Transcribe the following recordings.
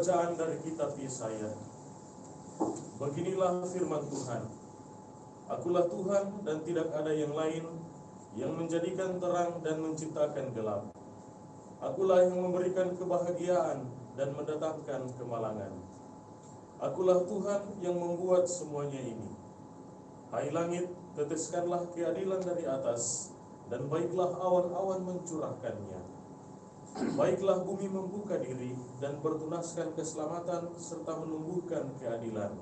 Bacaan dari kitab Yesaya. Beginilah firman Tuhan. Akulah Tuhan dan tidak ada yang lain, yang menjadikan terang dan menciptakan gelap. Akulah yang memberikan kebahagiaan dan mendatangkan kemalangan. Akulah Tuhan yang membuat semuanya ini. Hai langit, teteskanlah keadilan dari atas, dan baiklah awan-awan mencurahkannya. Baiklah bumi membuka diri dan bertunaskan keselamatan serta menumbuhkan keadilan.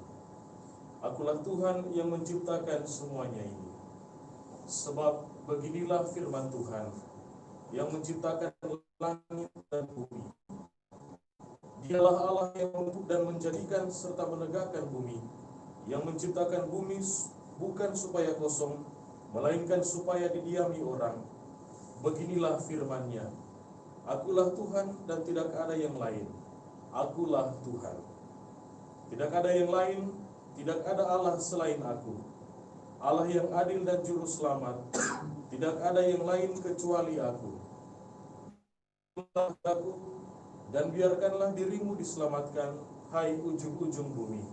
Akulah Tuhan yang menciptakan semuanya ini. Sebab beginilah firman Tuhan, yang menciptakan langit dan bumi. Dialah Allah yang membuat dan menjadikan serta menegakkan bumi, yang menciptakan bumi bukan supaya kosong, melainkan supaya didiami orang. Beginilah firman-Nya, Akulah Tuhan dan tidak ada yang lain. Akulah Tuhan. Tidak ada yang lain, tidak ada Allah selain Aku. Allah yang adil dan juru selamat. Tidak ada yang lain kecuali Aku. Dan biarkanlah dirimu diselamatkan, hai ujung-ujung bumi.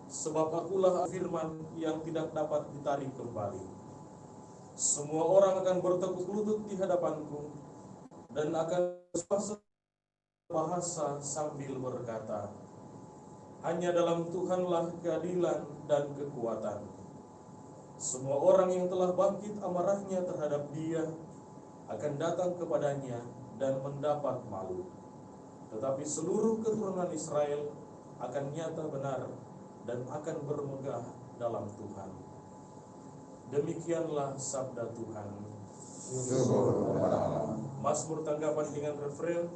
Sebab Akulah firman yang tidak dapat ditarik kembali. Semua orang akan bertekuk lutut di hadapanku, dan akan bahasa sambil berkata, hanya dalam Tuhanlah keadilan dan kekuatan. Semua orang yang telah bangkit amarahnya terhadap Dia akan datang kepadanya dan mendapat malu. Tetapi seluruh keturunan Israel akan nyata benar dan akan bermegah dalam Tuhan. Demikianlah sabda Tuhan. Mazmur tanggapan dengan referen,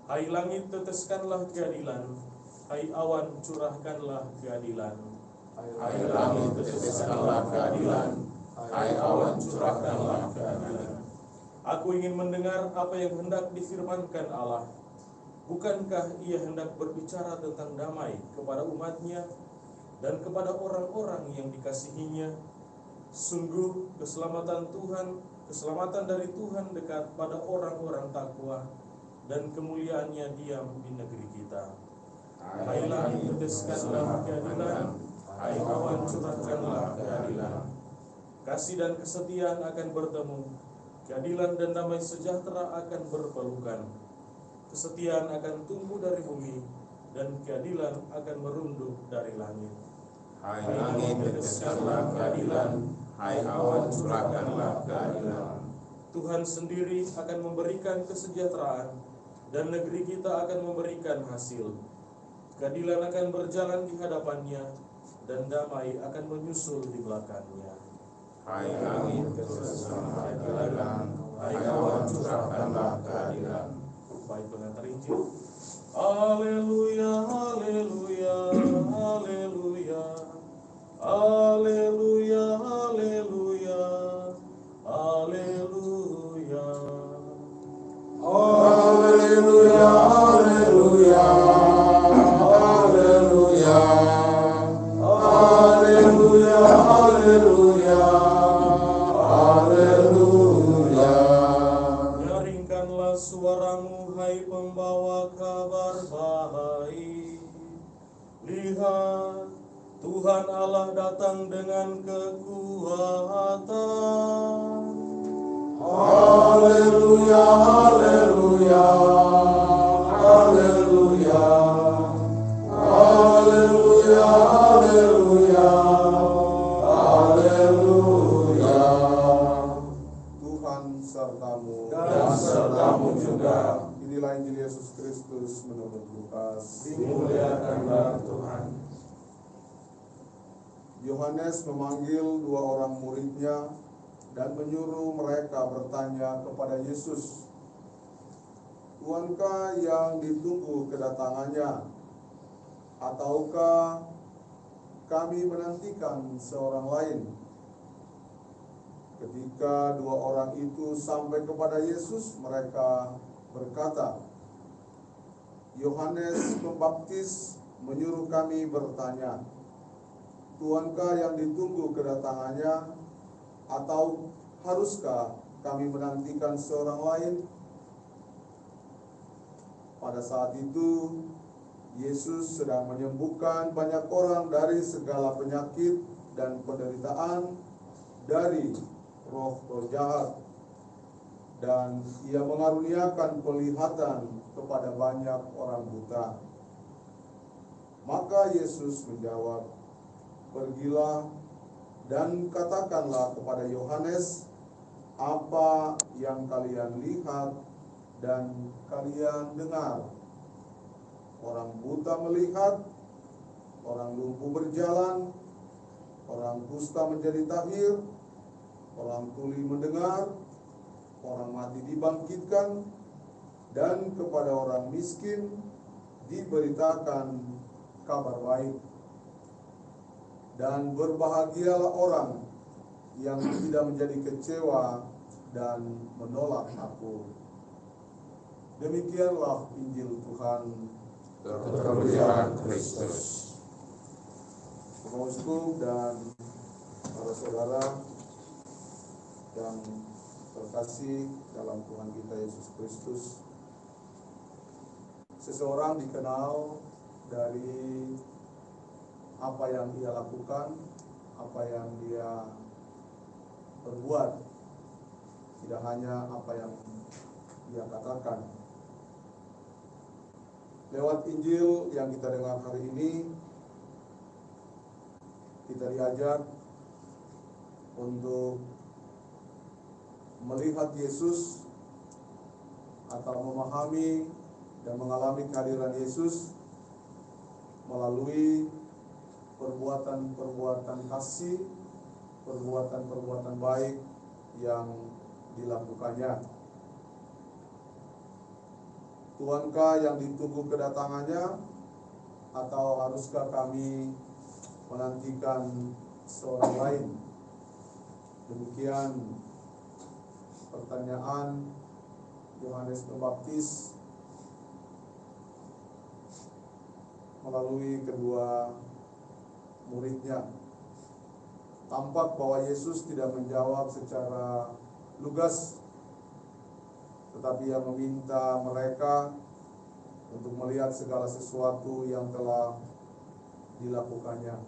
hai langit teteskanlah keadilan, hai awan curahkanlah keadilan. Hai langit teteskanlah keadilan, hai awan curahkanlah keadilan. Aku ingin mendengar apa yang hendak difirmankan Allah. Bukankah Ia hendak berbicara tentang damai kepada umat-Nya dan kepada orang-orang yang dikasihi-Nya? Sungguh keselamatan dari Tuhan dekat pada orang-orang takwa, dan kemuliaan-Nya diam di negeri kita. Hai langit teteskanlah keadilan, hai awan curahkanlah keadilan. Kasih dan kesetiaan akan bertemu, keadilan dan damai sejahtera akan berpelukan. Kesetiaan akan tumbuh dari bumi, dan keadilan akan merunduk dari langit. Hai langit teteskanlah keadilan, hai awan curahkanlah keadilan. Tuhan sendiri akan memberikan kesejahteraan, dan negeri kita akan memberikan hasil. Keadilan akan berjalan di hadapannya, dan damai akan menyusul di belakangnya. Hai langit teteskanlah keadilan, hai awan curahkanlah keadilan. Baik pengantar Injil. Haleluya, haleluya, haleluya. Haleluya, haleluya, haleluya. Haleluya, haleluya, haleluya. Haleluya, haleluya, haleluya. Nyaringkanlah suaramu, hai pembawa kabar baik. Lihat, Tuhan Allah datang dengan kekuatan. Haleluya, haleluya, haleluya. Haleluya, haleluya, haleluya. Tuhan sertamu Dan sertamu juga. Inilah Injil Yesus Kristus menurut Lukas. Dimuliakanlah Tuhan. Yohanes memanggil 2 orang muridnya dan menyuruh mereka bertanya kepada Yesus, Tuhankah yang ditunggu kedatangannya, ataukah kami menantikan seorang lain? Ketika 2 orang itu sampai kepada Yesus, mereka berkata, Yohanes Pembaptis menyuruh kami bertanya, Tuhankah yang ditunggu kedatangannya, atau haruskah kami menantikan seorang lain? Pada saat itu Yesus sedang menyembuhkan banyak orang dari segala penyakit dan penderitaan dari roh-roh jahat, dan ia mengaruniakan penglihatan kepada banyak orang buta. Maka Yesus menjawab, "Pergilah dan katakanlah kepada Yohanes apa yang kalian lihat dan kalian dengar. Orang buta melihat, orang lumpuh berjalan, orang kusta menjadi tahir, orang tuli mendengar, orang mati dibangkitkan, dan kepada orang miskin diberitakan kabar baik. Dan berbahagialah orang yang tidak menjadi kecewa dan menolak Aku." Demikianlah Injil Tuhan. Kemuliaan Kristus. Bapak Uskup dan para saudara yang terkasih dalam Tuhan kita Yesus Kristus, seseorang dikenal dari apa yang dia lakukan, apa yang dia perbuat, tidak hanya apa yang dia katakan. Lewat Injil yang kita dengar hari ini, kita diajak untuk melihat Yesus atau memahami dan mengalami kehadiran Yesus melalui perbuatan-perbuatan kasih, perbuatan-perbuatan baik yang dilakukannya. Tuhankah yang ditunggu kedatangannya, atau haruskah kami menantikan seorang lain? Demikian pertanyaan Yohanes Pembaptis melalui kedua muridnya. Tampak bahwa Yesus tidak menjawab secara lugas, tetapi ia meminta mereka untuk melihat segala sesuatu yang telah dilakukannya.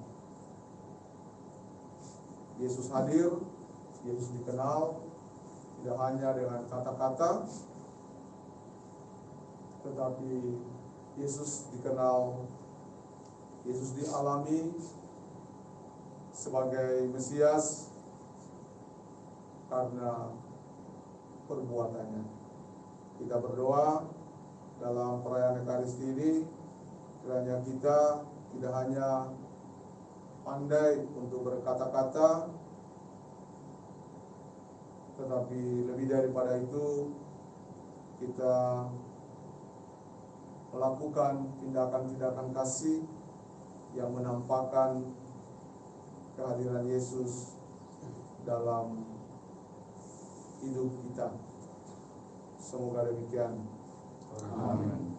Yesus hadir, Yesus dikenal, tidak hanya dengan kata-kata, tetapi Yesus dikenal, Yesus dialami sebagai Mesias karena perbuatannya. Kita berdoa dalam perayaan Ekaristi ini, kiranya kita tidak hanya pandai untuk berkata-kata, tetapi lebih daripada itu kita melakukan tindakan-tindakan kasih yang menampakkan kehadiran Yesus dalam hidup kita. Semoga demikian. Amin.